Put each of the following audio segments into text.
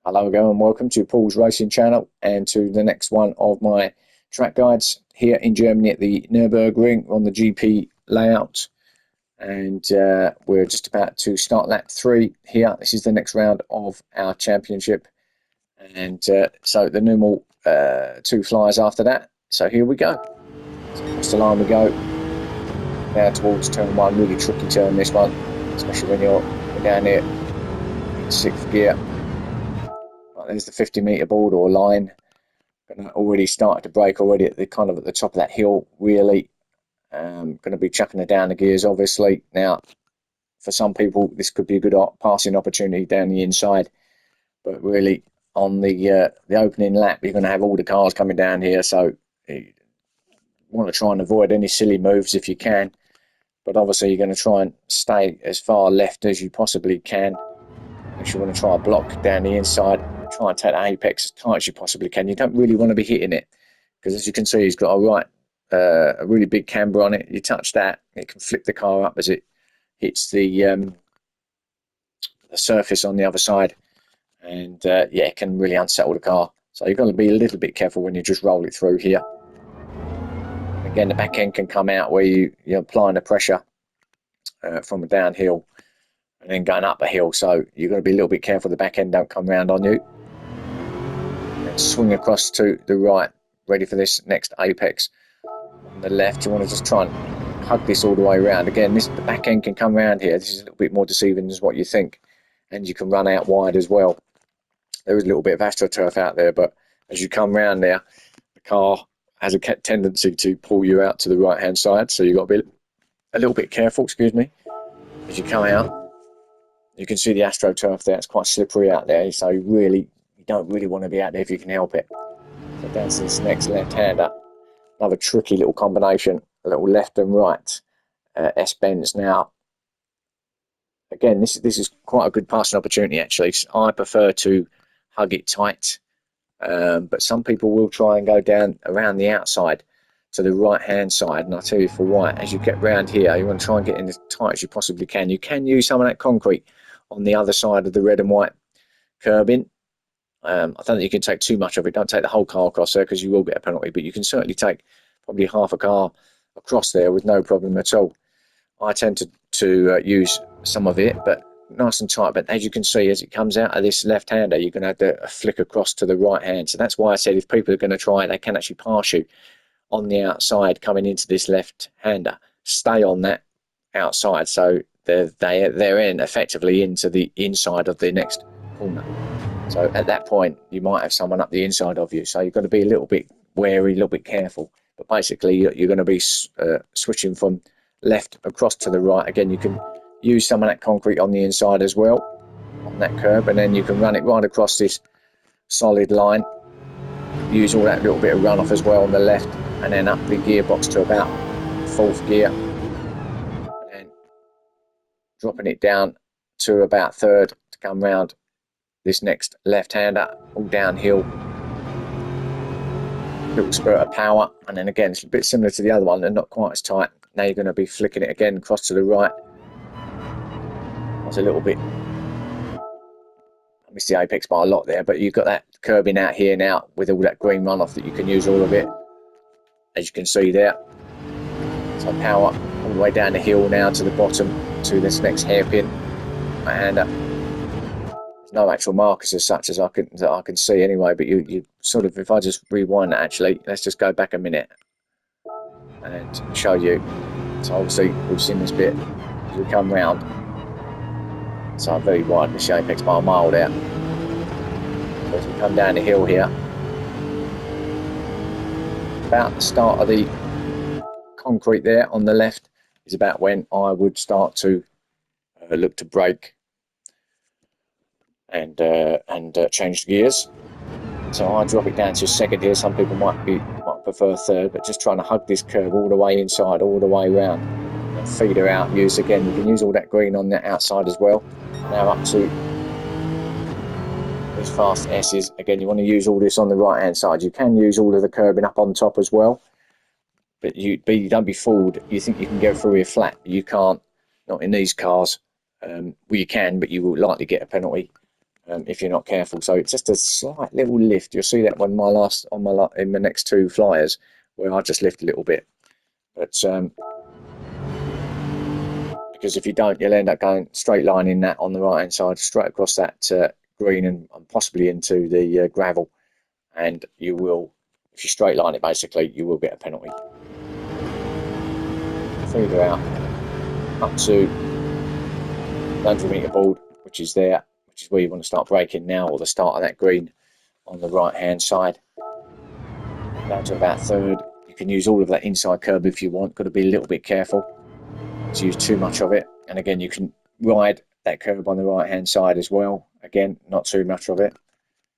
Hello again and welcome to Paul's Racing Channel and to the next one of my track guides here in Germany at the Nurburgring on the GP layout. And we're just about to start lap 3 here. This is the next round of our championship. And so the normal 2 flyers after that. So here we go. So across the line we go. Now towards turn 1, really tricky turn this one, especially when you're down here in 6th gear. There's the 50-meter board or line. Already started to brake already at the kind of at the top of that hill. Really, going to be chucking it down the gears. Obviously, now for some people this could be a good passing opportunity down the inside, but really on the opening lap you're going to have all the cars coming down here, so you want to try and avoid any silly moves if you can. But obviously you're going to try and stay as far left as you possibly can. If you want to try a block down the inside, try and take the apex as tight as you possibly can. You don't really want to be hitting it because, as you can see, he's got a really big camber on it. You touch that, it can flip the car up as it hits the surface on the other side, and yeah, it can really unsettle the car. So you've got to be a little bit careful when you just roll it through here. Again, the back end can come out where you're applying the pressure from a downhill and then going up a hill, so you've got to be a little bit careful the back end don't come round on you. And swing across to the right, ready for this next apex. On the left, you want to just try and hug this all the way around. Again, the back end can come around here. This is a little bit more deceiving than what you think, and you can run out wide as well. There is a little bit of AstroTurf out there, but as you come round there, the car has a tendency to pull you out to the right hand side, so you've got to be a little bit careful, excuse me, as you come out. You can see the AstroTurf there. It's quite slippery out there, so you don't really want to be out there if you can help it. So down to this next left-hander. Another tricky little combination, a little left and right S-bends. Now, again, this is quite a good passing opportunity, actually. I prefer to hug it tight, but some people will try and go down around the outside to the right-hand side. And I'll tell you for why. As you get round here, you want to try and get in as tight as you possibly can. You can use some of that concrete on the other side of the red and white curbing. I don't think you can take too much of it. Don't take the whole car across there because you will get a penalty, but you can certainly take probably half a car across there with no problem at all. I tend to use some of it, but nice and tight. But as you can see, as it comes out of this left-hander, you're going to have to flick across to the right hand. So that's why I said if people are going to try it, they can actually pass you on the outside coming into this left-hander. Stay on that outside, so they're in effectively into the inside of the next corner. So at that point, you might have someone up the inside of you. So you've got to be a little bit wary, a little bit careful. But basically, you're going to be switching from left across to the right. Again, you can use some of that concrete on the inside as well, on that curb, and then you can run it right across this solid line. Use all that little bit of runoff as well on the left, and then up the gearbox to about 4th gear. And then dropping it down to about 3rd to come round this next left-hander, all downhill. Little spurt of power, and then again it's a bit similar to the other one, they're not quite as tight. Now you're going to be flicking it again across to the right. That's a little bit, I missed the apex by a lot there, but you've got that curbing out here now with all that green runoff that you can use all of it, as you can see there. So power all the way down the hill now to the bottom to this next hairpin, and no actual markers as such as I can see anyway, but you sort of, if I just rewind that, actually, let's just go back a minute and show you. So obviously we've seen this bit as we come round, so I'm very wide, the apex by a mile there. So as we come down the hill here, about the start of the concrete there on the left is about when I would start to look to brake and change the gears. So I drop it down to 2nd here. Some people might prefer 3rd, but just trying to hug this curve all the way inside, all the way round, and feeder out. You can use all that green on the outside as well. Now up to these fast S's. Again, you want to use all this on the right hand side. You can use all of the curbing up on top as well, but you don't be fooled. You think you can go through here flat, you can't. Not in these cars. Well, you can, but you will likely get a penalty if you're not careful. So it's just a slight little lift. You'll see that when in the next two flyers, where I just lift a little bit. But because if you don't, you'll end up going straight lining that on the right hand side, straight across that green and possibly into the gravel, and you will, if you straight line it, basically you will get a penalty. Further out up to 100-metre board, which is there, which is where you want to start braking now, or the start of that green on the right hand side. Down to about third. You can use all of that inside curb if you want. Got to be a little bit careful to use too much of it. And again, you can ride that curb on the right hand side as well. Again, not too much of it.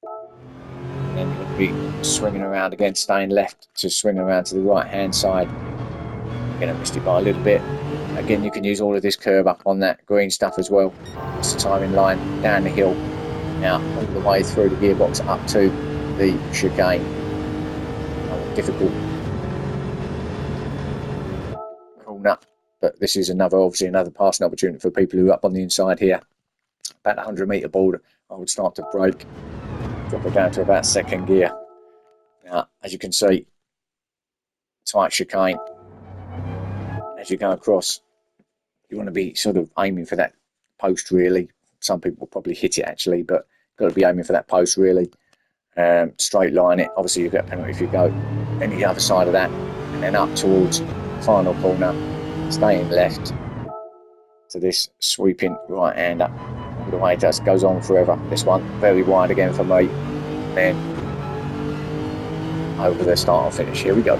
And then you're going to be swinging around again, staying left to swing around to the right hand side. Again, I missed it by a little bit. Again, you can use all of this curb up on that green stuff as well. It's the timing line down the hill. Now, all the way through the gearbox up to the chicane. Difficult corner, but this is obviously another passing opportunity for people who are up on the inside here. About 100-metre board, I would start to brake, drop it down to about second gear. Now, as you can see, tight chicane. As you go across, you want to be sort of aiming for that post, really. Some people will probably hit it actually, but got to be aiming for that post, really. Straight line it. Obviously, you get a penalty if you go any the other side of that, and then up towards the final corner, staying left to this sweeping right hander. All the way it just goes on forever. This one very wide again for me. Then over the start and finish. Here we go.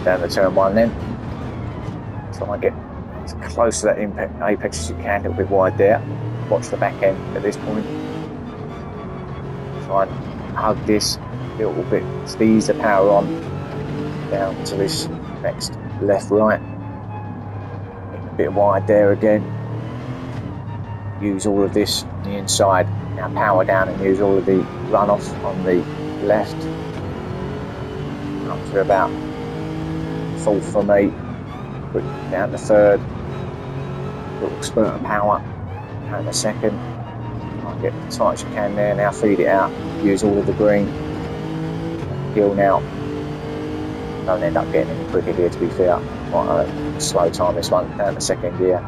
Down the turn one then. Try and get as close to that apex as you can, a little bit wide there. Watch the back end at this point. Try and hug this a little bit, ease the power on down to this next left right. A bit wide there again. Use all of this on the inside. Now power down and use all of the runoff on the left. Up to about fourth for me, put down to third, little spurt of power, and a second. I'll get as tight as you can there, now feed it out, use all of the green, hill now, don't end up getting any quicker here to be fair, quite a slow time this one, down to second gear.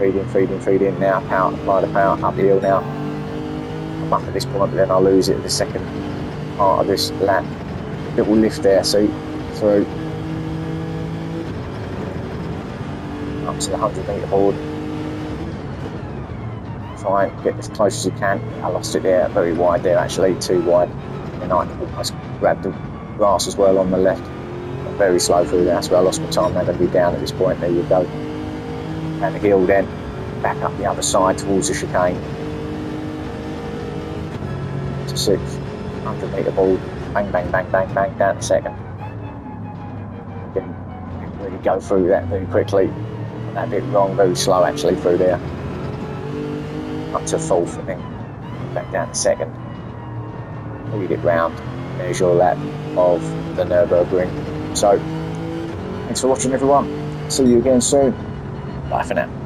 Feed in now, power, apply the power, up the hill now. I'm up at this point, but then I'll lose it at the second part of this lap. Little lift there, see, through. up to the 100-metre board. Try and get as close as you can. I lost it there, very wide there actually, too wide. And I almost grabbed the grass as well on the left. Very slow through there, that's where I lost my time. They're going to be down at this point. There you go. Down the hill then, back up the other side towards the chicane. To 600-metre ball, bang, bang, bang, bang, bang, down to second. Didn't really go through that very quickly. That bit wrong, very slow actually through there. Up to fourth, I think. Back down to second. Lead it round. There's your lap of the Nurburgring. So, thanks for watching everyone. See you again soon. Bye for now.